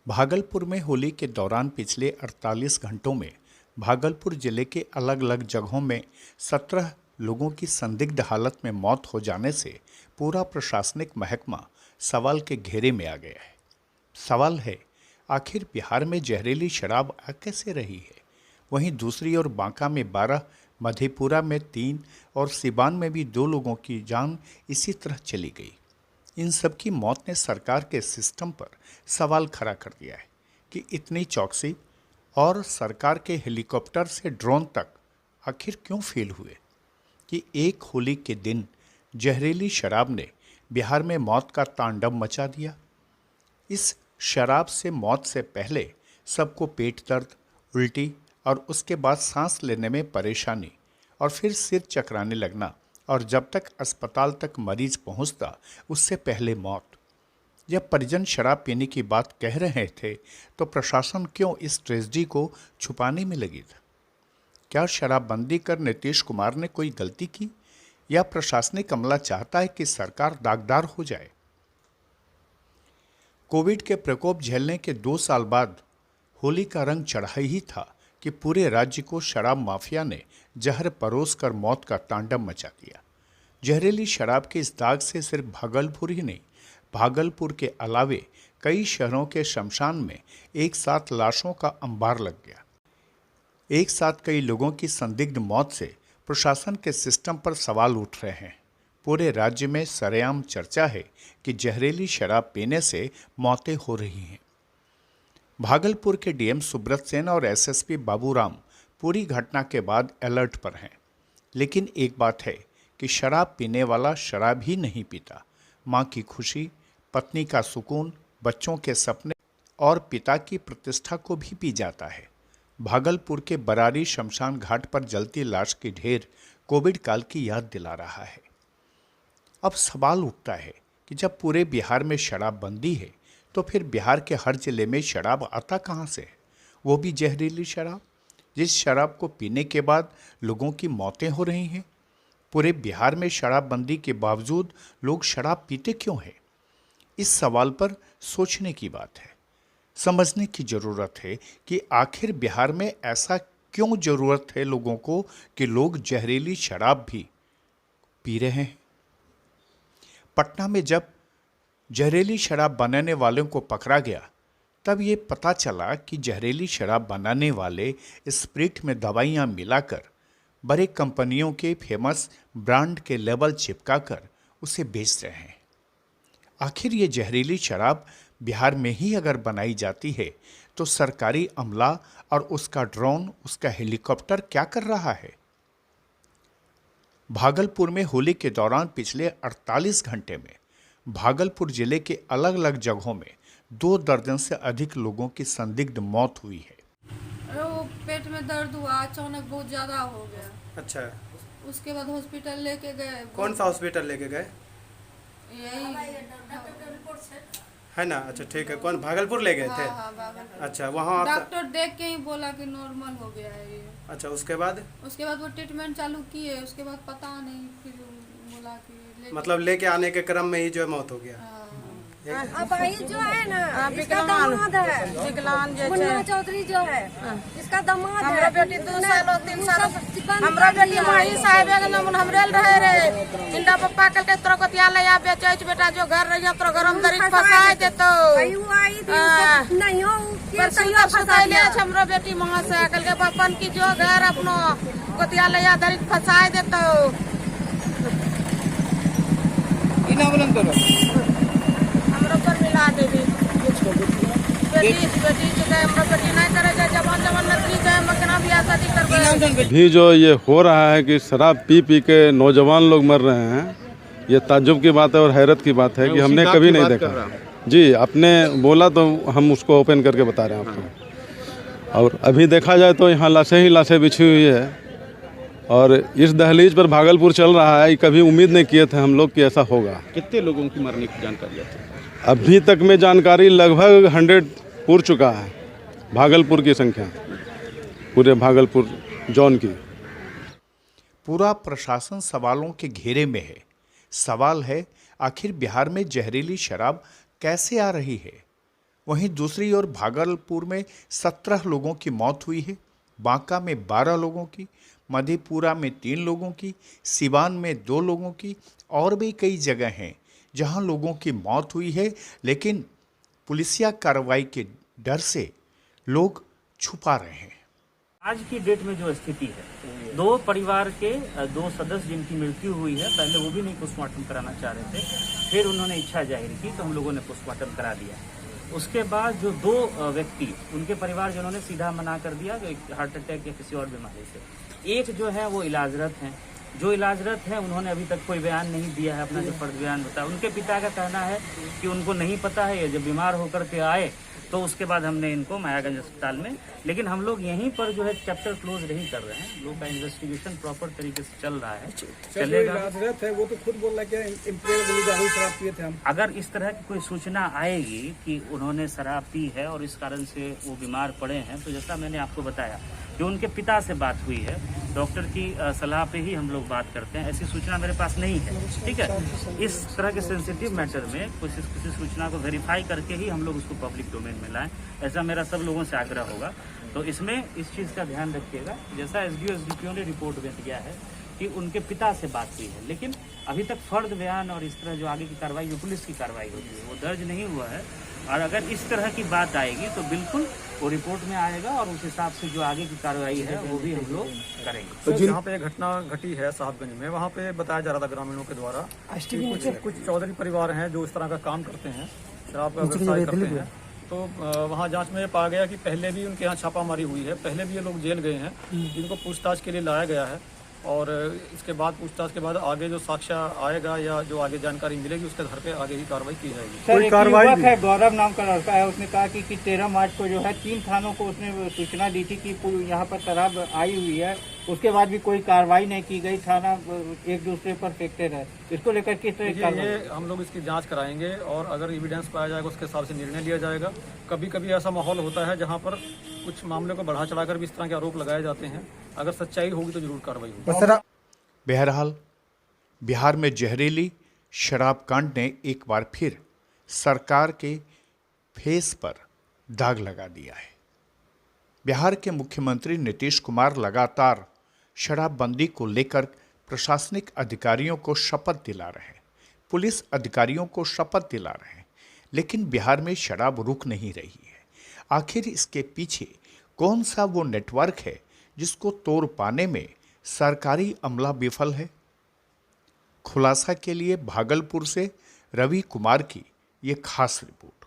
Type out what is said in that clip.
भागलपुर में होली के दौरान पिछले 48 घंटों में भागलपुर जिले के अलग अलग जगहों में 17 लोगों की संदिग्ध हालत में मौत हो जाने से पूरा प्रशासनिक महकमा सवाल के घेरे में आ गया है। सवाल है, आखिर बिहार में जहरीली शराब आ कैसे रही है? वहीं दूसरी ओर बांका में 12, मधेपुरा में 3 और सिवान में भी 2 लोगों की जान इसी तरह चली गई। इन सब की मौत ने सरकार के सिस्टम पर सवाल खड़ा कर दिया है कि इतनी चौकसी और सरकार के हेलीकॉप्टर से ड्रोन तक आखिर क्यों फेल हुए कि एक होली के दिन जहरीली शराब ने बिहार में मौत का तांडव मचा दिया। इस शराब से मौत से पहले सबको पेट दर्द, उल्टी और उसके बाद सांस लेने में परेशानी और फिर सिर चकराने लगना और जब तक अस्पताल तक मरीज पहुंचता उससे पहले मौत। जब परिजन शराब पीने की बात कह रहे थे तो प्रशासन क्यों इस ट्रेजेडी को छुपाने में लगी था? क्या शराबबंदी कर नीतीश कुमार ने कोई गलती की या प्रशासनिक अमला चाहता है कि सरकार दागदार हो जाए? कोविड के प्रकोप झेलने के 2 साल बाद होली का रंग चढ़ा ही था कि पूरे राज्य को शराब माफिया ने जहर परोस कर मौत का तांडव मचा दिया। जहरीली शराब के इस दाग से सिर्फ भागलपुर ही नहीं, भागलपुर के अलावे कई शहरों के शमशान में एक साथ लाशों का अंबार लग गया। एक साथ कई लोगों की संदिग्ध मौत से प्रशासन के सिस्टम पर सवाल उठ रहे हैं। पूरे राज्य में सरेआम चर्चा है कि जहरीली शराब पीने से मौतें हो रही हैं। भागलपुर के डीएम सुब्रत सेन और एसएसपी बाबूराम पूरी घटना के बाद अलर्ट पर हैं। लेकिन एक बात है कि शराब पीने वाला शराब ही नहीं पीता, मां की खुशी, पत्नी का सुकून, बच्चों के सपने और पिता की प्रतिष्ठा को भी पी जाता है। भागलपुर के बरारी शमशान घाट पर जलती लाश की ढेर कोविड काल की याद दिला रहा है। अब सवाल उठता है कि जब पूरे बिहार में शराबबंदी है तो फिर बिहार के हर जिले में शराब आता कहाँ से है? वो भी जहरीली शराब, जिस शराब को पीने के बाद लोगों की मौतें हो रही हैं। पूरे बिहार में शराबबंदी के बावजूद लोग शराब पीते क्यों हैं? इस सवाल पर सोचने की बात है, समझने की जरूरत है कि आखिर बिहार में ऐसा क्यों जरूरत है लोगों को कि लोग जहरीली शराब भी पी रहे हैं। पटना में जब जहरीली शराब बनाने वालों को पकड़ा गया तब ये पता चला कि जहरीली शराब बनाने वाले स्प्रिट में दवाइयाँ मिलाकर बड़े कंपनियों के फेमस ब्रांड के लेबल चिपकाकर उसे बेच रहे हैं। आखिर ये जहरीली शराब बिहार में ही अगर बनाई जाती है तो सरकारी अमला और उसका ड्रोन, उसका हेलीकॉप्टर क्या कर रहा है? भागलपुर में होली के दौरान पिछले 48 घंटे में भागलपुर जिले के अलग अलग जगहों में 2 दर्जन से अधिक लोगों की संदिग्ध मौत हुई है। अरे वो पेट में दर्द हुआ, अचानक बहुत ज्यादा हो गया। अच्छा, उसके बाद हॉस्पिटल लेके गए। कौन सा हॉस्पिटल लेके गए? यही है ना? अच्छा ठीक है, कौन भागलपुर ले गए थे? हाँ, भागलपुर। अच्छा, वहाँ डॉक्टर देख के ही बोला कि नॉर्मल हो गया है ये। अच्छा, उसके बाद वो ट्रीटमेंट चालू किए, उसके बाद पता नहीं, फिर बोला कि मतलब लेके आने के क्रम में ही जो मौत हो गया। अब भाई जो है ना, इसका दामाद है मुन्ना चौधरी जो है, इसका दामाद हमरा बेटी 2 साल 3 साल हमरा बेटी माही साहब एकदम हमरे रहे रे इंदा पप्पा कल के तोरा कोतिया ले आ बेचैच बेटा जो घर रही तोरा गरम दरी फसाए देतो आयु आई थी नहीं हो पर सुइया फसाए ले हमरा बेटी मां से कल के पप्पन की जो घर अपनो कोतिया ले आ दरी फसाए देतो इना बोलन तो हमरा पर मिला देबी बेटी जो हमरा बेटी नहीं करे जवान नौकरी जाए मकना बियाह शादी करबे भी जो ये हो रहा है कि शराब पी पी के नौजवान लोग मर रहे हैं, ये ताज्जुब की बात है और हैरत की बात है कि हमने कभी नहीं देखा। जी, आपने बोला तो हम उसको ओपन करके बता रहे हैं आपको। और अभी देखा जाए तो यहाँ लाशें ही लाशें बिछी हुई है और इस दहलीज पर भागलपुर चल रहा है। कभी उम्मीद नहीं किए थे हम लोग कि ऐसा होगा। कितने लोगों की मरने की जानकारी है? अभी तक में जानकारी लगभग 100 पूर चुका है, भागलपुर की संख्या, पूरे भागलपुर जोन की। पूरा प्रशासन सवालों के घेरे में है। सवाल है, आखिर बिहार में जहरीली शराब कैसे आ रही है? वहीं दूसरी ओर भागलपुर में 17 लोगों की मौत हुई है, बांका में 12 लोगों की, मधेपुरा में 3 लोगों की, सिवान में 2 लोगों की और भी कई जगह हैं जहां लोगों की मौत हुई है, लेकिन पुलिसिया कार्रवाई के डर से लोग छुपा रहे हैं। आज की डेट में जो स्थिति है, 2 परिवार के 2 सदस्य जिनकी मृत्यु हुई है, पहले वो भी नहीं पोस्टमार्टम कराना चाह रहे थे, फिर उन्होंने इच्छा जाहिर की तो हम लोगों ने पोस्टमार्टम करा दिया। उसके बाद जो 2 व्यक्ति, उनके परिवार जिन्होंने सीधा मना कर दिया कि हार्ट अटैक या किसी और बीमारी से। एक जो है वो इलाजरत हैं, जो इलाजरत हैं उन्होंने अभी तक कोई बयान नहीं दिया है, अपना जो फर्द बयान बताया। उनके पिता का कहना है कि उनको नहीं पता है, ये जब बीमार होकर के आए तो उसके बाद हमने इनको मायागंज अस्पताल में, लेकिन हम लोग यहीं पर जो है चैप्टर क्लोज नहीं कर रहे हैं। लोग का इन्वेस्टिगेशन प्रॉपर तरीके से चल रहा है, चलेगा। है वो तो खुद बोल रहा है कि शराब पिए थे हम। अगर इस तरह की कोई सूचना आएगी कि उन्होंने शराब पी है और इस कारण से वो बीमार पड़े हैं, तो जैसा मैंने आपको बताया कि उनके पिता से बात हुई है, डॉक्टर की सलाह पे ही हम लोग बात करते हैं। ऐसी सूचना मेरे पास नहीं है, ठीक है। इस तरह के सेंसिटिव मैटर में किसी सूचना को वेरीफाई करके ही हम लोग उसको पब्लिक डोमेन में लाएं, ऐसा मेरा सब लोगों से आग्रह होगा। तो इसमें इस चीज़ का ध्यान रखिएगा। जैसा एसडीओ एसडीपीओ ने रिपोर्ट में दिया है कि उनके पिता से बात हुई है, लेकिन अभी तक फर्द बयान और इस तरह जो आगे की कार्रवाई, जो पुलिस की कार्रवाई होती है, वो दर्ज नहीं हुआ है। और अगर इस तरह की बात आएगी तो बिल्कुल वो रिपोर्ट में आएगा और उस हिसाब से जो आगे की कार्रवाई है वो भी हम लोग करेंगे। तो जहाँ पे घटना घटी है साहबगंज में, वहाँ पे बताया जा रहा था ग्रामीणों के द्वारा कि कुछ चौधरी परिवार हैं जो इस तरह का काम करते हैं, शराब का व्यवसाय करते हैं। तो वहाँ जांच में पाया गया कि पहले भी उनके यहाँ छापामारी हुई है, पहले भी ये लोग जेल गए हैं, जिनको पूछताछ के लिए लाया गया है। और इसके बाद पूछताछ के बाद आगे जो साक्ष्य आएगा या जो आगे जानकारी मिलेगी उसके आधार पे आगे ही कार्रवाई की जाएगी। कोई कार्रवाई है, गौरव नाम का लड़का है, उसने कहा कि 13 मार्च को जो है 3 थानों को उसने सूचना दी थी कि यहाँ पर शराब आई हुई है, उसके बाद भी कोई कार्रवाई नहीं की गई, थाना एक दूसरे पर फेंकते रहे। इसको लेकर किस तरह ये हम लोग इसकी जांच कराएंगे और अगर एविडेंस पाया जाएगा उसके हिसाब से निर्णय लिया जाएगा। कभी कभी ऐसा माहौल होता है जहाँ पर कुछ मामले को बढ़ा चढ़ाकर भी इस तरह के आरोप लगाए जाते हैं, अगर सच्चाई होगी तो जरूर कार्रवाई होगी। बहरहाल बिहार में जहरीली शराब कांड ने एक बार फिर सरकार के फेस पर दाग लगा दिया है। बिहार के मुख्यमंत्री नीतीश कुमार लगातार शराबबंदी को लेकर प्रशासनिक अधिकारियों को शपथ दिला रहे हैं, पुलिस अधिकारियों को शपथ दिला रहे हैं, लेकिन बिहार में शराब रुक नहीं रही है। आखिर इसके पीछे कौन सा वो नेटवर्क है जिसको तोड़ पाने में सरकारी अमला विफल है? खुलासा के लिए भागलपुर से रवि कुमार की ये खास रिपोर्ट।